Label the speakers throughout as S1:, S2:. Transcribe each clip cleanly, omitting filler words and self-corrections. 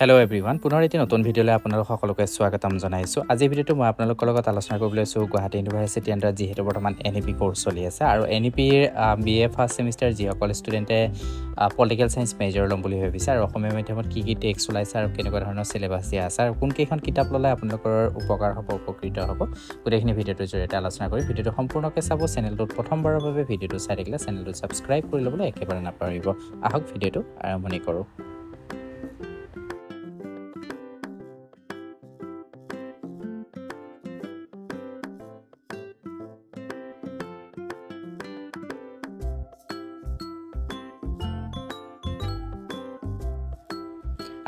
S1: Hello' everyone, পুনৰ এটি নতুন ভিডিঅ'লৈ আপোনালোক সকলোকে স্বাগতম জনাইছোঁ। আজিৰ ভিডিঅ'টো মই আপোনালোকৰ লগত আলোচনা কৰিবলৈ লৈছোঁ গুৱাহাটী ইউনিভাৰ্চিটি আণ্ডাৰত যিহেতু বৰ্তমান NEP কোৰ্চ চলি আছে আৰু NEPৰ BA ফাৰ্ষ্ট ছেমিষ্টাৰ যিসকল ষ্টুডেণ্টে পলিটিকেল ছায়েন্স মেজৰ ল'ম বুলি ভাবিছে আৰু অসমীয়া মাধ্যমত কি কি টেক্সট ওলাইছে আৰু কেনেকুৱা ধৰণৰ চিলেবাছ দিয়া আছে আৰু কোনকেইখন কিতাপ ল'লে আপোনালোকৰ উপকাৰ হ'ব, উপকৃত হ'ব, গোটেইখিনি ভিডিঅ'টোৰ জৰিয়তে আলোচনা কৰি ভিডিঅ'টো সম্পূৰ্ণকৈ চাব। চেনেলটোত প্ৰথমবাৰৰ বাবে ভিডিঅ'টো চাই থাকিলে চেনেলটো ছাবস্ক্ৰাইব কৰি ল'বলৈ একেবাৰে নাপাহৰিব। আহক ভিডিঅ'টো আৰম্ভণি কৰোঁ।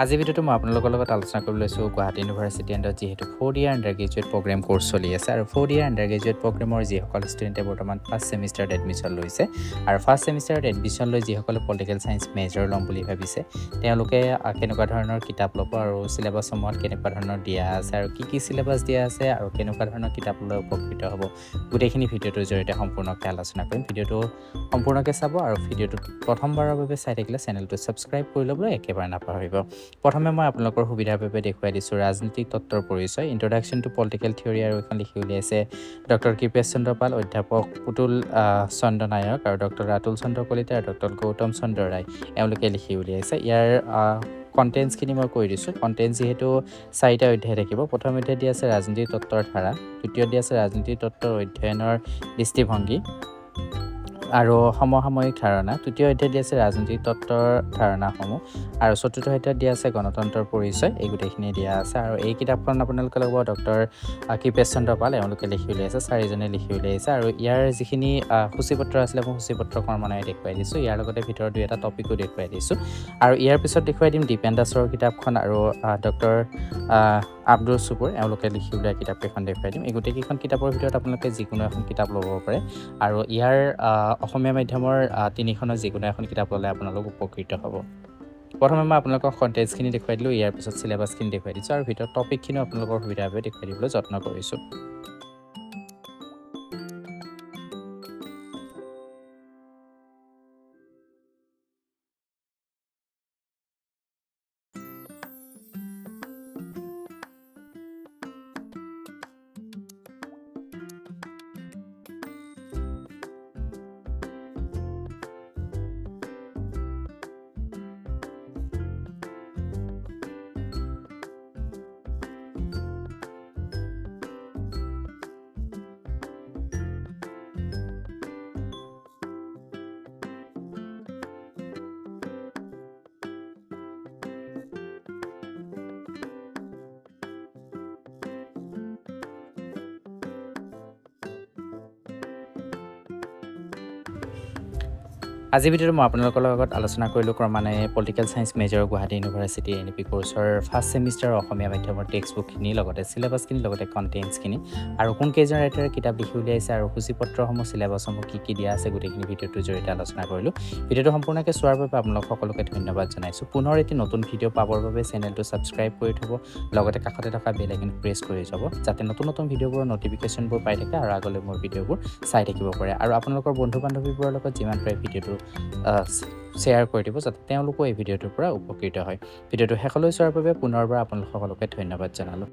S1: আজি ভিডিঅ'টো মই আপোনালোকৰ লগত আলোচনা কৰিব লৈছোঁ গুৱাহাটী ইউনিভাৰ্চিটি আণ্ডাৰত যিহেতু 4th ইয়াৰ আণ্ডাৰ গ্ৰেজুৱেট প্ৰগ্ৰেম কোৰ্চ চলি আছে আৰু 4th ইয়াৰ আণ্ডাৰ গ্ৰেজুৱেট প্ৰগ্ৰেমৰ যিসকল ষ্টুডেণ্টে বৰ্তমান ফাৰ্ষ্ট ছেমিষ্টাৰত এডমিশ্যন লৈছে আৰু ফাৰ্ষ্ট ছেমিষ্টাৰত এডমিশ্যন লৈ যিসকলে পলিটিকেল ছায়েন্স মেজৰ ল'ম বুলি ভাবিছে তেওঁলোকে কেনেকুৱা ধৰণৰ কিতাপ ল'ব আৰু চিলেবাছসমূহত কেনেকুৱা ধৰণৰ দিয়া আছে আৰু কি চিলেবাছ দিয়া আছে আৰু কেনেকুৱা ধৰণৰ কিতাপ ল'লে উপকৃত হ'ব, গোটেইখিনি ভিডিঅ'টোৰ জৰিয়তে সম্পূৰ্ণকৈ আলোচনা কৰিম। ভিডিঅ'টো সম্পূৰ্ণকৈ চাব আৰু ভিডিঅ'টো প্ৰথমবাৰৰ বাবে চাই থাকিলে চেনেলটো ছাবস্ক্ৰাইব কৰি ল'বলৈ একেবাৰে নাপাহৰিব। প্ৰথমে মই আপোনালোকৰ সুবিধাৰ বাবে দেখুৱাই দিছোঁ ৰাজনীতিক তত্ত্বৰ পৰিচয়, ইন্ট্ৰডাকশ্যন টু পলিটিকেল থিয়ৰী, আৰু এখন লিখি উলিয়াইছে ডক্টৰ কৃপেশ চন্দ্ৰ পাল, অধ্যাপক পুতুল চন্দ্ৰ নায়ক আৰু ডক্টৰ ৰাতুল চন্দ্ৰ কলিতা আৰু ডক্টৰ গৌতম চন্দ্ৰ ৰায়, এওঁলোকে লিখি উলিয়াইছে। ইয়াৰ কণ্টেণ্টছখিনি মই কৈ দিছোঁ। কণ্টেণ্টছ যিহেতু 4টা অধ্যায় থাকিব। প্ৰথম অধ্যায় দিয়া আছে ৰাজনীতিক তত্ত্বৰ ধাৰা, দ্বিতীয় দিয়া আছে ৰাজনীতিক তত্ত্বৰ অধ্যয়নৰ দৃষ্টিভংগী আৰু সমসাময়িক ধাৰণা, তৃতীয় অধ্যায় দিয়া আছে ৰাজনৈতিক তত্ত্বৰ ধাৰণাসমূহ আৰু চতুৰ্থ অধ্যায়ত দিয়া আছে গণতন্ত্ৰৰ পৰিচয়। এই গোটেইখিনি দিয়া আছে আৰু এই কিতাপখন আপোনালোকে ল'ব ডক্টৰ কৃপেশ চন্দ্ৰ পাল, এওঁলোকে লিখি উলিয়াইছে, 4জনে লিখি উলিয়াইছে আৰু ইয়াৰ যিখিনি সূচীপত্ৰ আছিলে মই সূচীপত্ৰ ক্ৰমান্বয়ে দেখুৱাই দিছোঁ। ইয়াৰ লগতে ভিতৰত 2এটা টপিকো দেখুৱাই দিছোঁ আৰু ইয়াৰ পিছত দেখুৱাই দিম দীপেন দাসৰ কিতাপখন আৰু ডক্টৰ আব্দুল চুকুৰ, এওঁলোকে লিখি উলিওৱা কিতাপকেইখন দেখুৱাই দিম। এই গোটেইকেইখন কিতাপৰ ভিতৰত আপোনালোকে যিকোনো এখন কিতাপ ল'ব পাৰে আৰু ইয়াৰ অসমীয়া মাধ্যমৰ 3খনৰ যিকোনো এখন কিতাপ ল'লে আপোনালোক উপকৃত হ'ব। প্ৰথমে মই আপোনালোকক কণ্টেণ্টছখিনি দেখুৱাই দিলোঁ, ইয়াৰ পিছত চিলেবাছখিনি দেখুৱাই দিছোঁ আৰু ভিতৰত টপিকখিনিও আপোনালোকৰ সুবিধাৰ বাবে দেখুৱাই দিবলৈ যত্ন কৰিছোঁ। আজি ভিডিঅ'টো মই আপোনালোকৰ লগত আলোচনা কৰিলোঁ ক্ৰমান্বয়ে political science major Guwahati university NEP কোৰ্চৰ ফাৰ্ষ্ট ছেমিষ্টাৰৰ অসমীয়া মাধ্যমৰ টেক্সট বুকখিনি, লগতে চিলেবাছখিনি, লগতে কণ্টেণ্টছখিনি আৰু কোনকেইজন ৰাইটাৰে কিতাপ লিখি উলিয়াইছে আৰু সূচীপত্ৰসমূহ, চিলেবাছসমূহ কি দিয়া আছে, গোটেইখিনি ভিডিঅ'টোৰ জৰিয়তে আলোচনা কৰিলোঁ। ভিডিঅ'টো সম্পূৰ্ণকৈ চোৱাৰ বাবে আপোনালোক সকলোকে ধন্যবাদ জনাইছোঁ। পুনৰ এটি নতুন ভিডিঅ' পাবৰ বাবে চেনেলটো ছাবস্ক্ৰাইব কৰি থ'ব, লগতে কাষতে থকা বেল আইকন প্ৰেছ কৰি যাব যাতে নতুন নতুন ভিডিঅ'বোৰৰ ন'টিফিকেশ্যনবোৰ পাই থাকে আৰু আগলৈ মোৰ ভিডিঅ'বোৰ চাই থাকিব পাৰে আৰু আপোনালোকৰ বন্ধু বান্ধৱীবোৰৰ লগত যিমান পাৰে ভিডিঅ'টো শ্বেয়াৰ কৰি দিব যাতে তেওঁলোকো এই ভিডিঅ'টোৰ পৰা উপকৃত হয়। ভিডিঅ'টো শেষলৈ চোৱাৰ বাবে পুনৰবাৰ আপোনালোক সকলোকে ধন্যবাদ জনালোঁ।